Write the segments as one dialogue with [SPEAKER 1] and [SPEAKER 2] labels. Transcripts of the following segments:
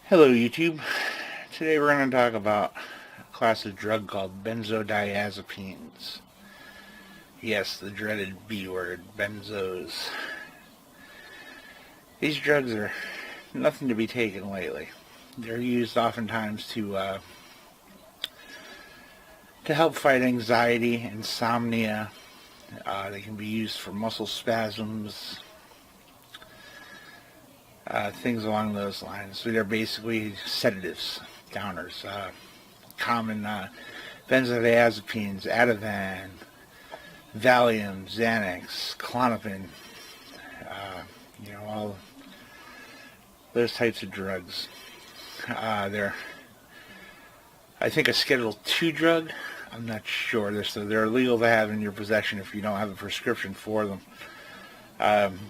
[SPEAKER 1] Hello YouTube. Today we're going to talk about a class of drug called benzodiazepines. Yes, the dreaded B word, benzos. These drugs are nothing to be taken lightly. They're used oftentimes to help fight anxiety, insomnia. They can be used for muscle spasms, things along those lines. So they're basically sedatives, downers. Common benzodiazepines, Ativan, Valium, Xanax, Klonopin, all those types of drugs. They're, I think, a Schedule II drug. I'm not sure. They're illegal to have in your possession if you don't have a prescription for them.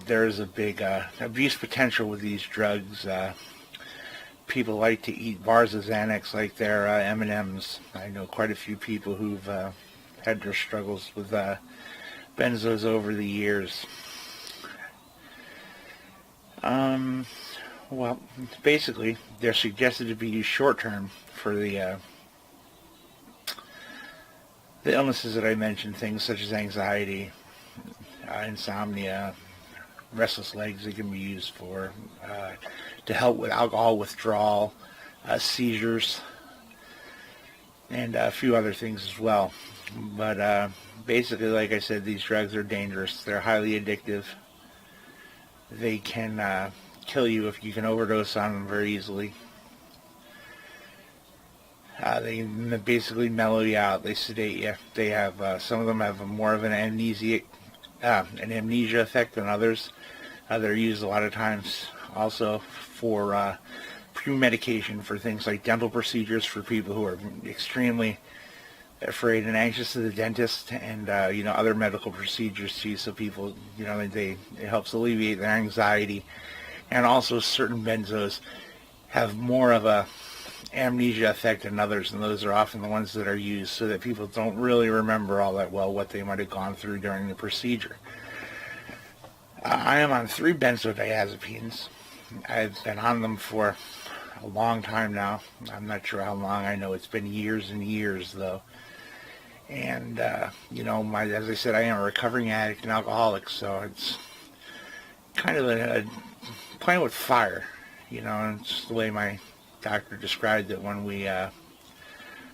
[SPEAKER 1] There is a big abuse potential with these drugs. People like to eat bars of Xanax like they're M&Ms. I know quite a few people who've had their struggles with benzos over the years. Well, basically, they're suggested to be used short-term for the illnesses that I mentioned, things such as anxiety, insomnia, restless legs. They can be used for to help with alcohol withdrawal, seizures, and a few other things as well. But basically, like I said, these drugs are dangerous. They're highly addictive. They can kill you if you can overdose on them very easily. They basically mellow you out. They sedate you. They have some of them have more of an amnesia effect than others. They're used a lot of times also for pre-medication for things like dental procedures for people who are extremely afraid and anxious to the dentist, and other medical procedures too. So people, it helps alleviate their anxiety. And also certain benzos have more of a amnesia effect than others, and those are often the ones that are used so that people don't really remember all that well what they might have gone through during the procedure. I am on 3 benzodiazepines. I've been on them for a long time now. I'm not sure how long. I know it's been years and years though. And as I said, I am a recovering addict and alcoholic, so it's kind of a playing with fire. And it's the way my doctor described it when we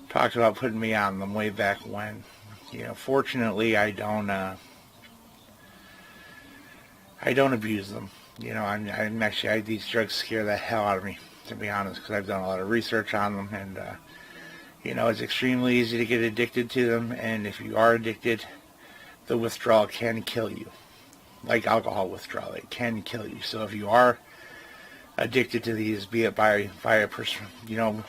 [SPEAKER 1] talked about putting me on them way back when. Fortunately, I don't abuse them. I'm actually, these drugs scare the hell out of me, to be honest, because I've done a lot of research on them, and it's extremely easy to get addicted to them, and if you are addicted, the withdrawal can kill you. Like alcohol withdrawal, it can kill you. So if you are addicted to these, be it by a person, and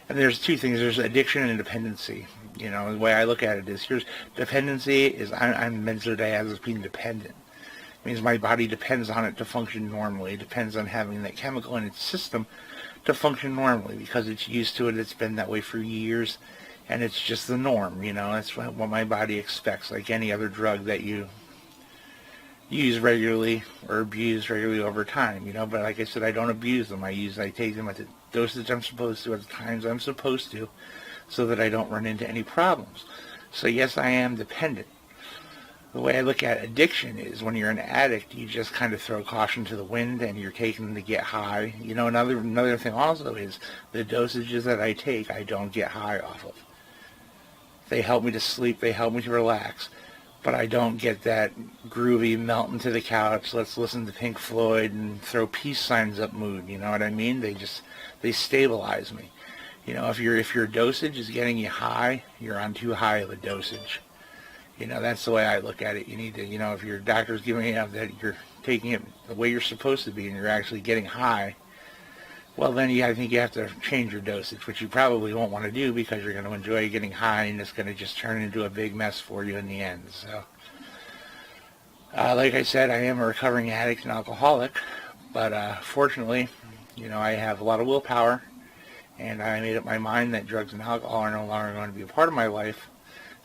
[SPEAKER 1] there's 2 things. There's addiction and dependency. The way I look at it is, here's dependency is I'm benzodiazepine dependent. It means my body depends on it to function normally. It depends on having that chemical in its system to function normally because it's used to it. It's been that way for years, and it's just the norm. That's what my body expects, like any other drug that you use regularly or abuse regularly over time. But like I said, I don't abuse them. I take them at the dosage I'm supposed to, at the times I'm supposed to, so that I don't run into any problems. So yes, I am dependent. The way I look at addiction is, when you're an addict, you just kind of throw caution to the wind and you're taking them to get high. Another thing also is the dosages that I take, I don't get high off of. They help me to sleep, they help me to relax, but I don't get that groovy melt into the couch, let's listen to Pink Floyd and throw peace signs up mood. You know what I mean? They stabilize me. If your dosage is getting you high, you're on too high of a dosage. That's the way I look at it. You need to, if your doctor's giving you that you're taking it the way you're supposed to be and you're actually getting high, well then I think you have to change your dosage, which you probably won't want to do because you're going to enjoy getting high and it's going to just turn into a big mess for you in the end. So, like I said, I am a recovering addict and alcoholic, but fortunately, I have a lot of willpower, and I made up my mind that drugs and alcohol are no longer going to be a part of my life.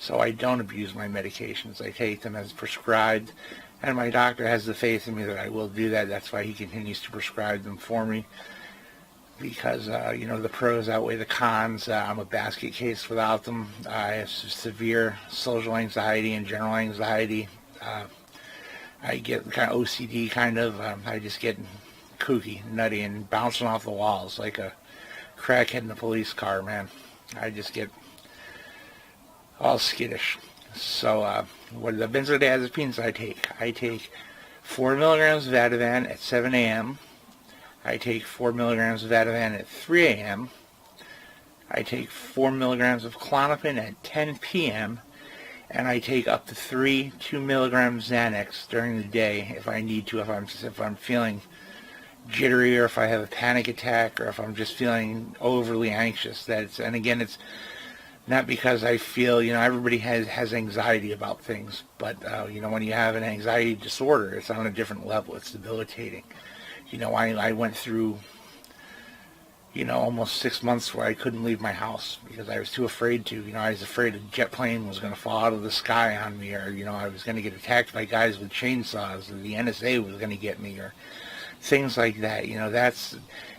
[SPEAKER 1] So I don't abuse my medications. I take them as prescribed, and my doctor has the faith in me that I will do that. That's why he continues to prescribe them for me. because, the pros outweigh the cons. I'm a basket case without them. I have severe social anxiety and general anxiety. I get kind of OCD, kind of. I just get kooky, nutty, and bouncing off the walls like a crackhead in a police car, man. I just get all skittish. So, what are the benzodiazepines I take? I take 4 milligrams of Ativan at 7 a.m. I take 4 milligrams of Ativan at 3 a.m. I take 4 milligrams of Klonopin at 10 p.m. And I take up to 2 milligrams Xanax during the day if I need to, if I'm feeling jittery, or if I have a panic attack, or if I'm just feeling overly anxious. And again, it's not because I feel, everybody has anxiety about things, but when you have an anxiety disorder, it's on a different level. It's debilitating. I went through almost 6 months where I couldn't leave my house because I was too afraid to. I was afraid a jet plane was going to fall out of the sky on me, or, I was going to get attacked by guys with chainsaws, or the NSA was going to get me, or things like that. That's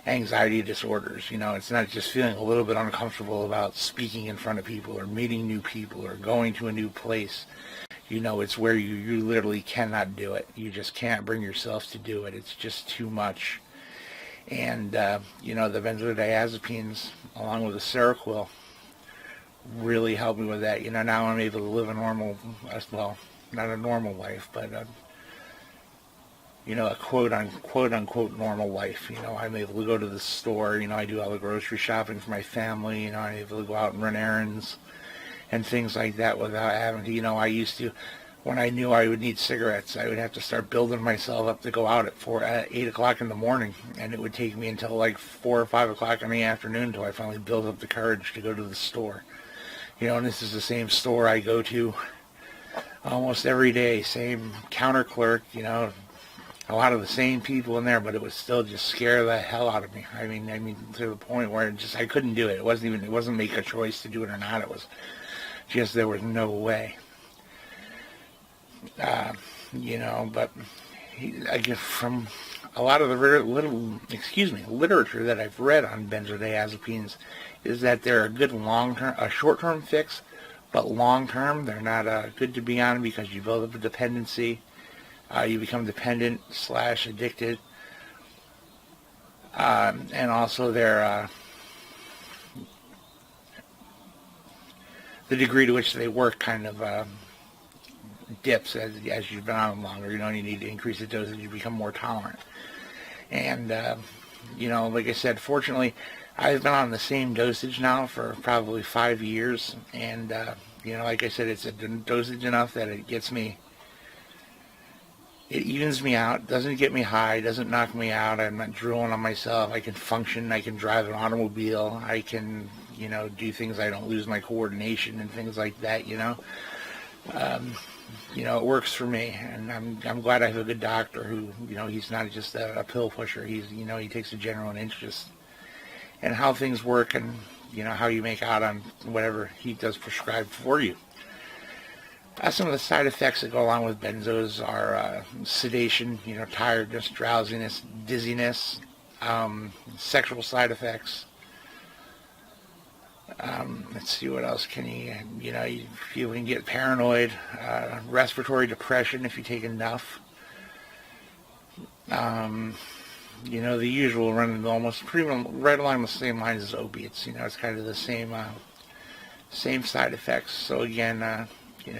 [SPEAKER 1] anxiety disorders. It's not just feeling a little bit uncomfortable about speaking in front of people, or meeting new people, or going to a new place. It's where you literally cannot do it. You just can't bring yourself to do it. It's just too much. And, the benzodiazepines, along with the Seroquel, really helped me with that. Now I'm able to live a normal, well, not a normal life, but, a quote-unquote normal life. I'm able to go to the store. I do all the grocery shopping for my family. I'm able to go out and run errands and things like that without having to, I used to, when I knew I would need cigarettes, I would have to start building myself up to go out at 8 o'clock in the morning, and it would take me until like 4 or 5 o'clock in the afternoon until I finally built up the courage to go to the store. And this is the same store I go to almost every day, same counter clerk, a lot of the same people in there, but it would still just scare the hell out of me. I mean, to the point where I couldn't do it. It wasn't make a choice to do it or not. It was just, there was no way. But I guess from a lot of the literature that I've read on benzodiazepines is that they're a good short-term fix, but long-term they're not good to be on, because you build up a dependency, you become dependent / addicted, and also they're the degree to which they work kind of dips as you've been on them longer. You need to increase the dosage, you become more tolerant. And, like I said, fortunately, I've been on the same dosage now for probably 5 years. And, like I said, it's a dosage enough that it evens me out, doesn't get me high, doesn't knock me out. I'm not drooling on myself. I can function, I can drive an automobile, I can, do things. I don't lose my coordination and things like that, it works for me, and I'm glad I have a good doctor who, he's not just a pill pusher. He's, he takes a genuine interest in how things work, and, how you make out on whatever he does prescribe for you. Some of the side effects that go along with benzos are sedation, tiredness, drowsiness, dizziness, sexual side effects. Let's see, what else can you can get paranoid, respiratory depression if you take enough. The usual running almost pretty right along the same lines as opiates. It's kind of the same side effects. So again,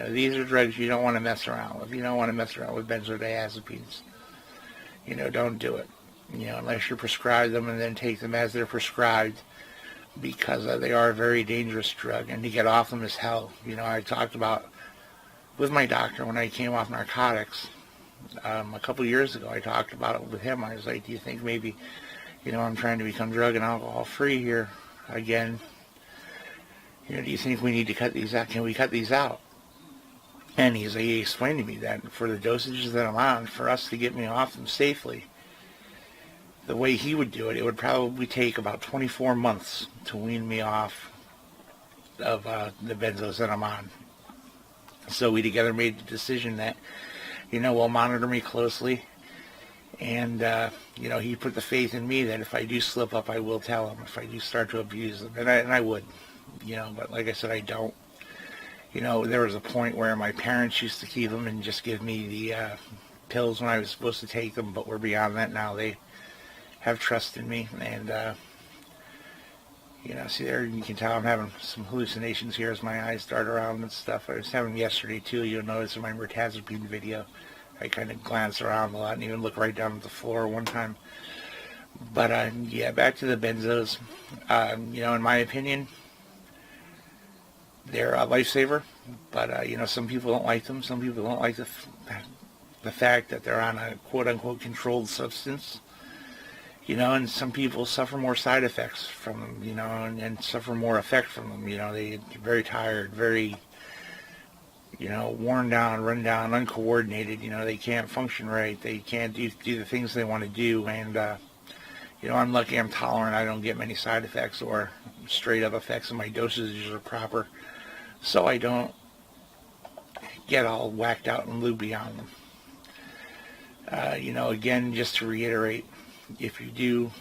[SPEAKER 1] these are drugs you don't want to mess around with. You don't want to mess around with benzodiazepines. Don't do it. Unless you're prescribed them, and then take them as they're prescribed, because they are a very dangerous drug, and to get off them is hell. I talked about with my doctor when I came off narcotics a couple years ago. I talked about it with him. I was like, do you think maybe, I'm trying to become drug and alcohol free here again? Do you think we need to cut these out? Can we cut these out? And he explained to me that for the dosages that I'm on, for us to get me off them safely, the way he would do it, it would probably take about 24 months to wean me off of the benzos that I'm on. So we together made the decision that, we'll monitor me closely, And, he put the faith in me that if I do slip up, I will tell him. If I do start to abuse them, and I would, but like I said, I don't. There was a point where my parents used to keep them and just give me the pills when I was supposed to take them, but we're beyond that now. They have trust in me, and, see there, you can tell I'm having some hallucinations here as my eyes dart around and stuff. I was having them yesterday, too. You'll notice in my mirtazapine video, I kind of glance around a lot and even look right down at the floor one time. But, yeah, back to the benzos. In my opinion, they're a lifesaver. But, some people don't like them. Some people don't like the fact that they're on a quote-unquote controlled substance. And some people suffer more side effects from them, and suffer more effect from them. They're very tired, very, worn down, run down, uncoordinated. They can't function right. They can't do the things they want to do. And, I'm lucky I'm tolerant. I don't get many side effects or straight up effects, and my dosages are proper. So I don't get all whacked out and loopy on them. Again, just to reiterate, if you do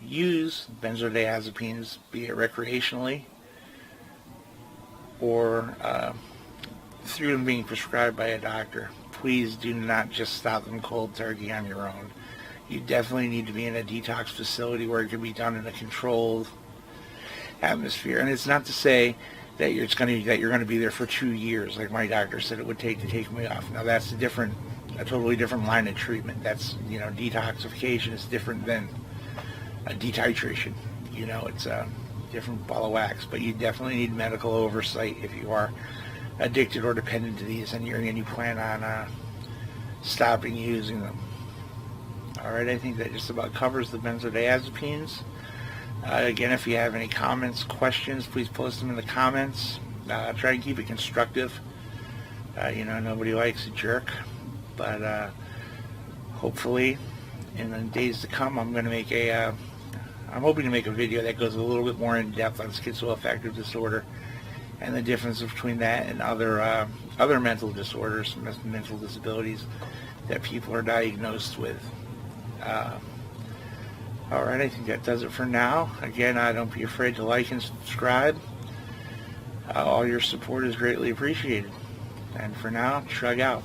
[SPEAKER 1] use benzodiazepines, be it recreationally or through them being prescribed by a doctor, please do not just stop them cold turkey on your own. You definitely need to be in a detox facility where it can be done in a controlled atmosphere. And it's not to say that you're going to be there for 2 years, like my doctor said it would take to take me off. Now that's a totally different line of treatment. That's, detoxification is different than a detitration. It's a different ball of wax. But you definitely need medical oversight if you are addicted or dependent to these, and you plan on stopping using them. All right, I think that just about covers the benzodiazepines. Again, if you have any comments, questions, please post them in the comments. Try and keep it constructive. Nobody likes a jerk. But hopefully, in the days to come, I'm hoping to make a video that goes a little bit more in depth on schizoaffective disorder and the difference between that and other mental disorders, mental disabilities that people are diagnosed with. All right, I think that does it for now. Again, don't be afraid to like and subscribe. All your support is greatly appreciated. And for now, shrug out.